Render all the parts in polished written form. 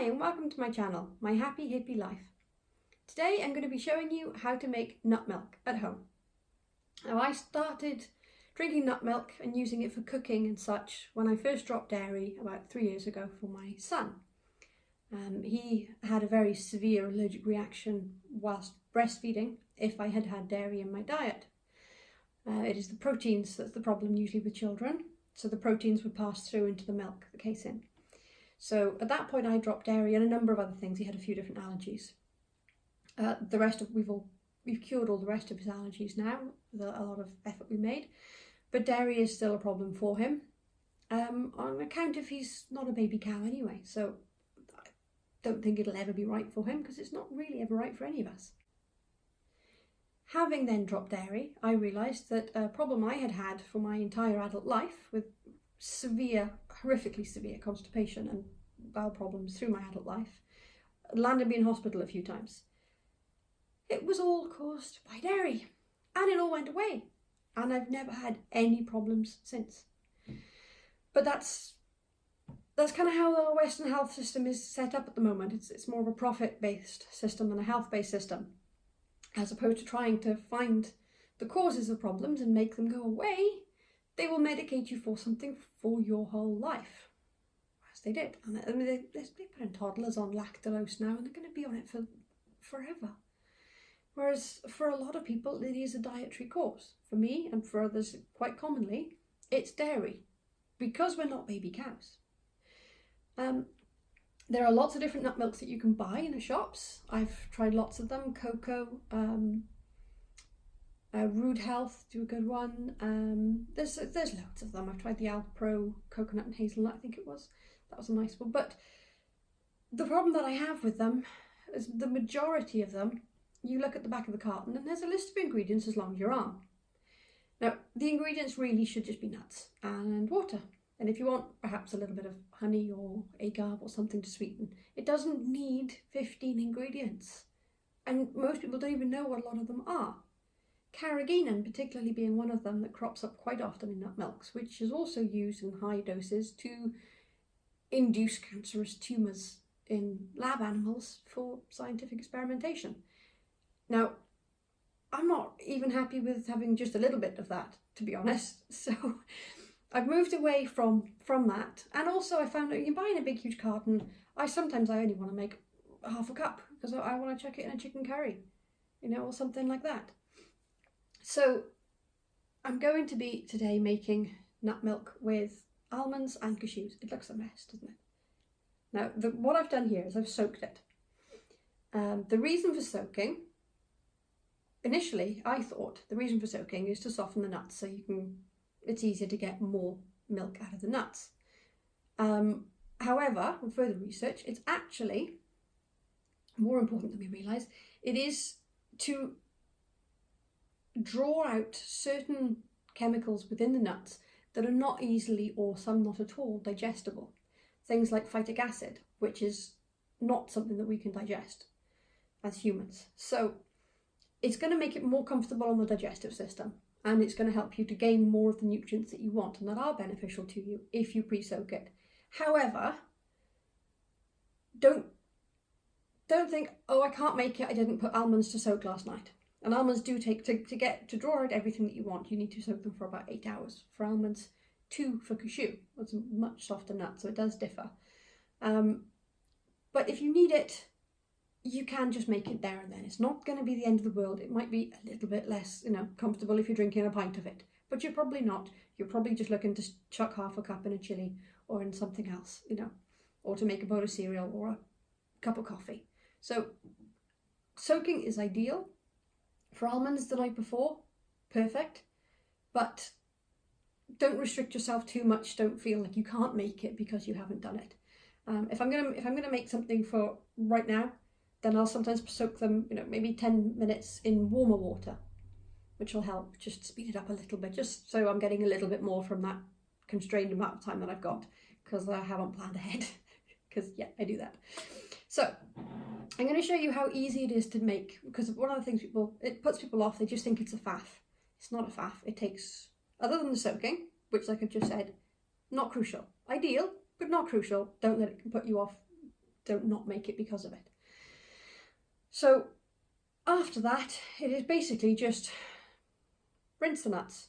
and welcome to my channel, My Happy Hippie Life. Today I'm going to be showing you how to make nut milk at home. Now I started drinking nut milk and using it for cooking and such when I first dropped dairy about 3 years ago for my son. He had a very severe allergic reaction whilst breastfeeding if I had had dairy in my diet. It is the proteins that's the problem usually with children, so the proteins would pass through into the milk, the casein. So at that point I dropped dairy and a number of other things. He had a few different allergies. We've cured all the rest of his allergies now with a lot of effort we made, but dairy is still a problem for him on account of he's not a baby cow anyway, so I don't think it'll ever be right for him because it's not really ever right for any of us. Having then dropped dairy, I realised that a problem I had had for my entire adult life with horrifically severe constipation and bowel problems through my adult life, landed me in hospital a few times. It was all caused by dairy, and it all went away, and I've never had any problems since. But that's kind of how our Western health system is set up at the moment. It's more of a profit-based system than a health-based system, as opposed to trying to find the causes of problems and make them go away. They will medicate you for something for your whole life, as they did. And I mean, they're putting toddlers on lactulose now, and they're going to be on it for forever. Whereas for a lot of people, it is a dietary cause. For me, and for others quite commonly, it's dairy, because we're not baby cows. There are lots of different nut milks that you can buy in the shops. I've tried lots of them. Cocoa, Rude Health do a good one. There's loads of them. I've tried the Alpro coconut and hazelnut, I think it was. That was a nice one. But the problem that I have with them is the majority of them, you look at the back of the carton and there's a list of ingredients as long as your arm. Now, the ingredients really should just be nuts and water. And if you want perhaps a little bit of honey or agave or something to sweeten, it doesn't need 15 ingredients. And most people don't even know what a lot of them are. Carrageenan particularly being one of them that crops up quite often in nut milks, which is also used in high doses to induce cancerous tumours in lab animals for scientific experimentation. Now, I'm not even happy with having just a little bit of that, to be honest, so I've moved away from that. And also I found that you can buy in a big huge carton. Sometimes I only want to make half a cup because I want to chuck it in a chicken curry, or something like that. So I'm going to be today making nut milk with almonds and cashews. It looks a mess, doesn't it? Now, what I've done here is I've soaked it. The reason for soaking, initially I thought the reason for soaking is to soften the nuts so it's easier to get more milk out of the nuts. However, with further research, it's actually more important than we realise. It is to draw out certain chemicals within the nuts that are not easily, or some not at all, digestible. Things like phytic acid, which is not something that we can digest as humans. So it's going to make it more comfortable on the digestive system, and it's going to help you to gain more of the nutrients that you want and that are beneficial to you if you pre-soak it. However, don't think, oh, I can't make it, I didn't put almonds to soak last night. And almonds do take, to draw out everything that you want, you need to soak them for about 8 hours for almonds, 2 for cashew. It's a much softer nut, so it does differ. But if you need it, you can just make it there and then. It's not going to be the end of the world. It might be a little bit less, comfortable if you're drinking a pint of it, but you're probably not. You're probably just looking to chuck half a cup in a chili or in something else, or to make a bowl of cereal or a cup of coffee. So soaking is ideal. For almonds the night before, perfect, but don't restrict yourself too much. Don't feel like you can't make it because you haven't done it. If I'm gonna make something for right now, then I'll sometimes soak them, maybe 10 minutes in warmer water, which will help just speed it up a little bit, just so I'm getting a little bit more from that constrained amount of time that I've got, because I haven't planned ahead, because yeah, I do that. So I'm going to show you how easy it is to make, because one of the things it puts people off, they just think it's a faff. It's not a faff. It takes, other than the soaking, which like I just said, not crucial. Ideal, but not crucial. Don't let it put you off don't not make it because of it. So after that, it is basically just rinse the nuts,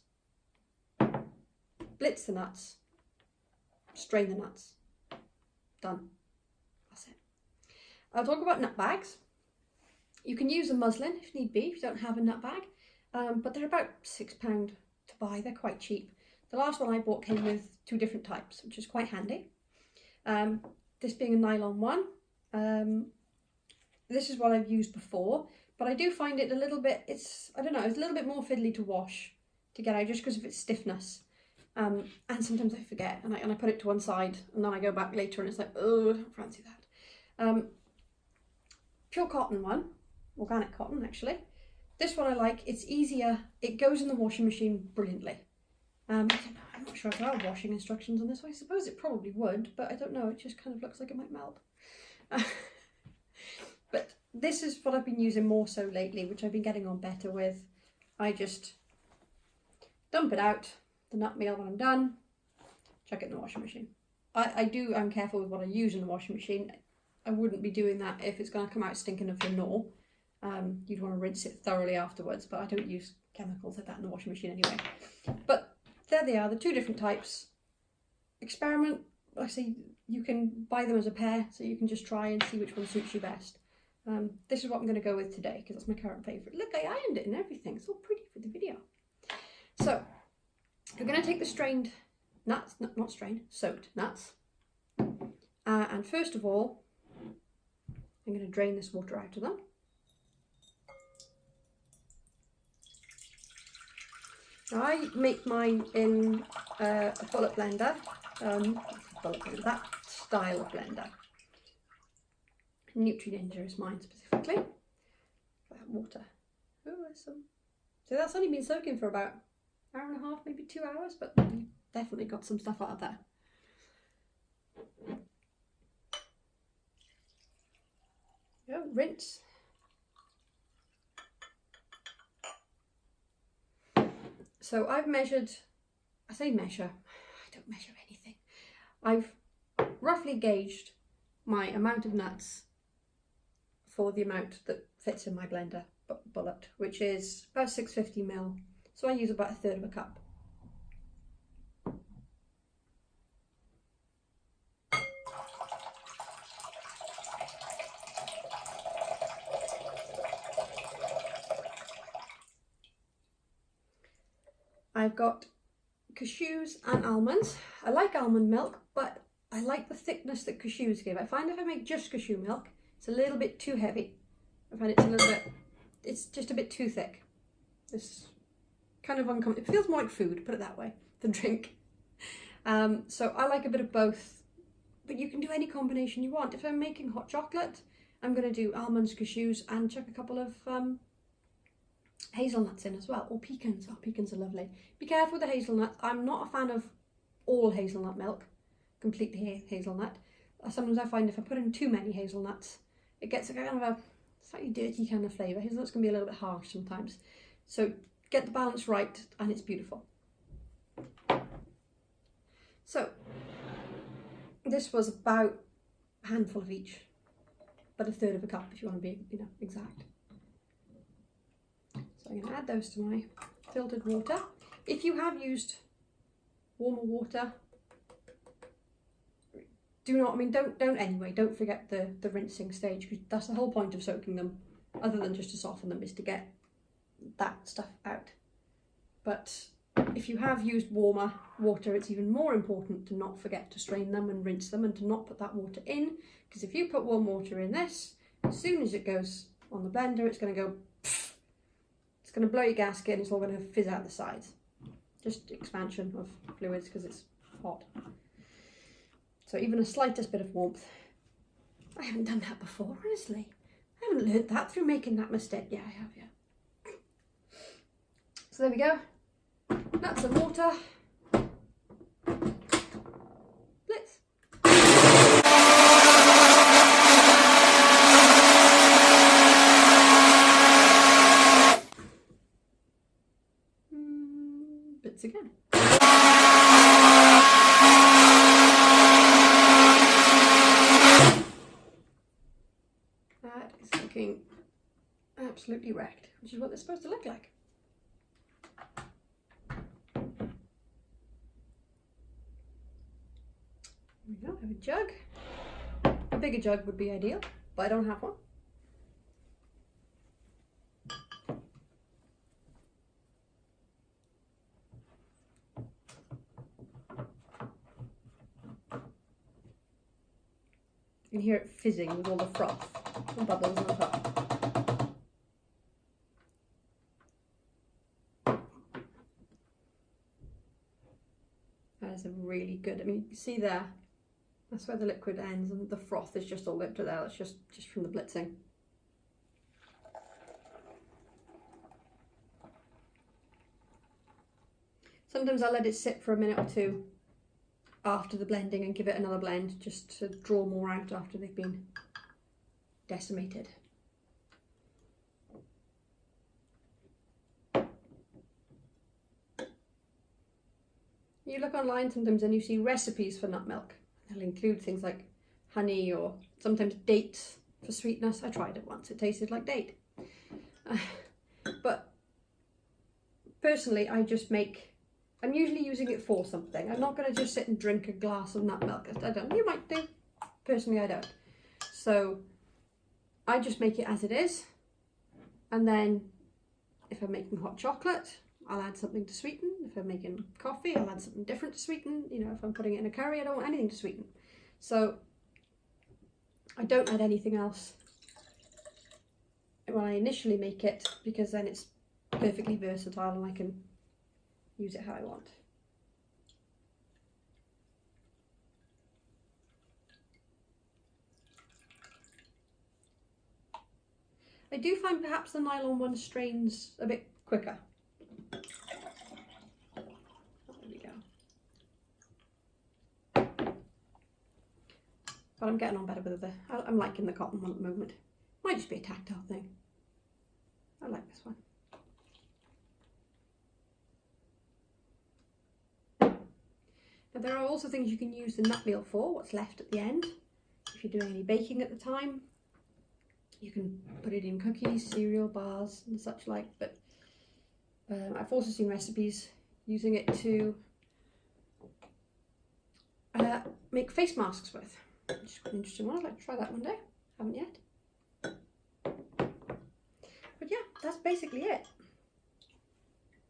blitz the nuts, strain the nuts. Done. That's it. I'll talk about nut bags. You can use a muslin if need be, if you don't have a nut bag, but they're about £6 to buy. They're quite cheap. The last one I bought came with 2 different types, which is quite handy. This being a nylon one. This is what I've used before, but I do find it a little bit, I don't know, it's a little bit more fiddly to wash to get out just because of its stiffness. And sometimes I forget and I put it to one side and then I go back later and it's like, oh, I don't fancy that. Pure cotton one, organic cotton actually. This one I like, it's easier, it goes in the washing machine brilliantly. I don't know, I'm not sure if there are washing instructions on this one. I suppose it probably would, but I don't know, it just kind of looks like it might melt. But this is what I've been using more so lately, which I've been getting on better with. I just dump it out, the nut meal when I'm done, chuck it in the washing machine. I'm careful with what I use in the washing machine. I wouldn't be doing that if it's going to come out stinking of the gnaw. You'd want to rinse it thoroughly afterwards, but I don't use chemicals like that in the washing machine anyway. But there they are, the 2 different types. Experiment, I say you can buy them as a pair, so you can just try and see which one suits you best. This is what I'm going to go with today, because that's my current favourite. Look, I ironed it and everything, it's all pretty for the video. So, we're going to take the strained nuts, not strained, soaked nuts. And first of all, I'm going to drain this water out of them. Now I make mine in a bullet blender, that style of blender. Nutri-Ninja is mine specifically. That water. Oh, there's some. So that's only been soaking for about an hour and a half, maybe 2 hours, but you definitely got some stuff out of there. Go, rinse. So I've measured, I say measure, I don't measure anything. I've roughly gauged my amount of nuts for the amount that fits in my blender bullet, which is about 650ml. So I use about 1/3 of a cup. I've got cashews and almonds. I like almond milk, but I like the thickness that cashews give. I find if I make just cashew milk, it's a little bit too heavy. I find it's just a bit too thick. It's kind of uncomfortable. It feels more like food, put it that way, than drink. So I like a bit of both, but you can do any combination you want. If I'm making hot chocolate, I'm going to do almonds, cashews, and chuck a couple of hazelnuts in as well, or pecans. Oh, pecans are lovely. Be careful with the hazelnuts. I'm not a fan of all hazelnut milk, completely hazelnut. Sometimes I find if I put in too many hazelnuts, it gets a kind of a slightly dirty kind of flavour. Hazelnuts can be a little bit harsh sometimes. So get the balance right and it's beautiful. So this was about a handful of each, but 1/3 of a cup if you want to be, exact. So I'm going to add those to my filtered water. If you have used warmer water, don't forget the rinsing stage, because that's the whole point of soaking them, other than just to soften them, is to get that stuff out. But if you have used warmer water, it's even more important to not forget to strain them and rinse them, and to not put that water in, because if you put warm water in this, as soon as it goes on the blender, it's going to go pfft. It's going to blow your gasket and it's all going to fizz out the sides. Just expansion of fluids because it's hot. So even the slightest bit of warmth. I haven't done that before, honestly. I haven't learnt that through making that mistake. Yeah, I have, yeah. So there we go. Nuts and water. Blitz. Blitz again. looking absolutely wrecked, which is what they're supposed to look like. There we go, I have a jug. A bigger jug would be ideal, but I don't have one. You can hear it fizzing with all the froth and bubbles on top. That is a really good, I mean, you see there, that's where the liquid ends and the froth is just all up to there. That's just from the blitzing. Sometimes I let it sit for a minute or two after the blending and give it another blend just to draw more out after they've been decimated. You look online sometimes and you see recipes for nut milk. They'll include things like honey or sometimes dates for sweetness. I tried it once, it tasted like date. But personally, I'm usually using it for something. I'm not going to just sit and drink a glass of nut milk. I don't. You might do. Personally, I don't. So I just make it as it is. And then if I'm making hot chocolate, I'll add something to sweeten. If I'm making coffee, I'll add something different to sweeten. You know, if I'm putting it in a curry, I don't want anything to sweeten. So I don't add anything else when I initially make it, because then it's perfectly versatile and I can use it how I want. I do find perhaps the nylon one strains a bit quicker. There we go. But I'm getting on better with I'm liking the cotton one at the moment. Might just be a tactile thing. I like this one. Now there are also things you can use the nut meal for, what's left at the end. If you're doing any baking at the time, you can put it in cookies, cereal, bars and such like. But I've also seen recipes using it to make face masks with, which is quite an interesting one. I'd like to try that one day. Haven't yet. But yeah, that's basically it.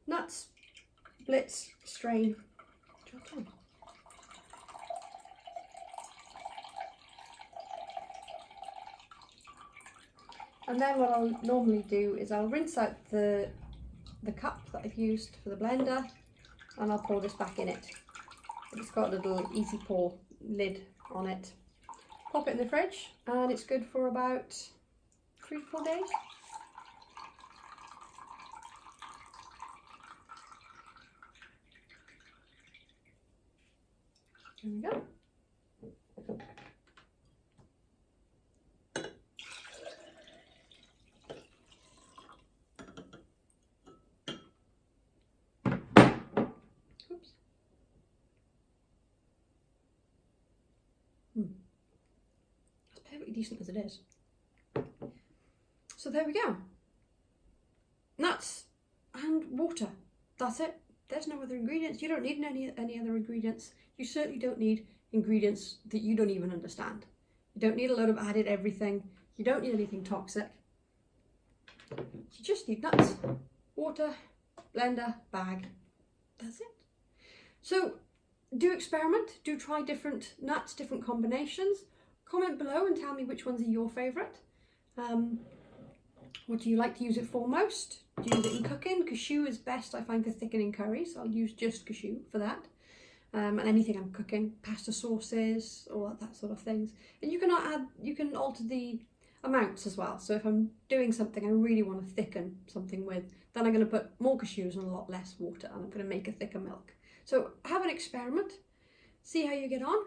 Nuts, blitz, strain, job done. And then what I'll normally do is I'll rinse out the cup that I've used for the blender, and I'll pour this back in it. It's got a little easy pour lid on it. Pop it in the fridge and it's good for about 3 to 4 days. There we go. Oops. That's perfectly decent as it is. So there we go. Nuts and water. That's it. There's no other ingredients. You don't need any other ingredients. You certainly don't need ingredients that you don't even understand. You don't need a load of added everything. You don't need anything toxic. You just need nuts, water, blender, bag. That's it. So do experiment. Do try different nuts, different combinations. Comment below and tell me which ones are your favourite. What do you like to use it for most? Do you use it in cooking? Cashew is best, I find, for thickening curries. I'll use just cashew for that. And anything I'm cooking, pasta sauces, or that sort of things. And you can alter the amounts as well. So if I'm doing something I really want to thicken something with, then I'm going to put more cashews and a lot less water, and I'm going to make a thicker milk. So have an experiment, see how you get on.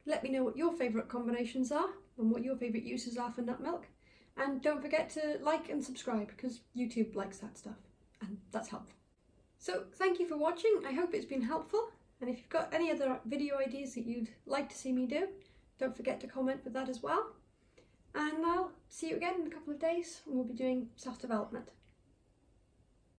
Let me know what your favourite combinations are and what your favourite uses are for nut milk. And don't forget to like and subscribe, because YouTube likes that stuff and that's helpful. So thank you for watching. I hope it's been helpful. And if you've got any other video ideas that you'd like to see me do, don't forget to comment with that as well. and I'll see you again in a couple of days, and we'll be doing self-development.